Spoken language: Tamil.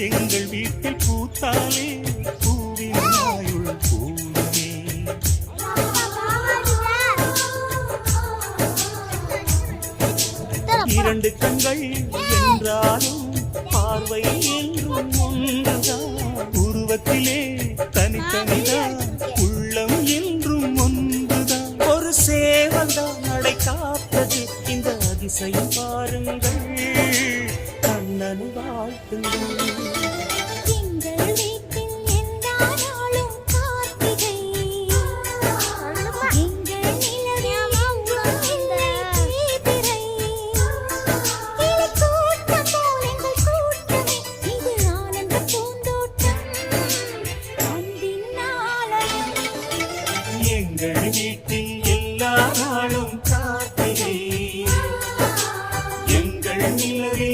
எங்கள் வீட்டில் பூத்தாலே பூவின் ஆயுள் பூவே. இரண்டு கண்கள் என்றாலும் பார்வை என்றும் ஒன்றுதான். உருவத்திலே தனித்தனிதான், உள்ளம் என்றும் ஒன்றுதான். ஒரு சேவல்தான் நடை காப்பது, இந்த அதிசயம் பாருங்கள், கண்ணனை வாழ்த்துங்கள். எங்கள் வீட்டில் எல்லா நாளும் காத்திரை, எங்கள் நிலவே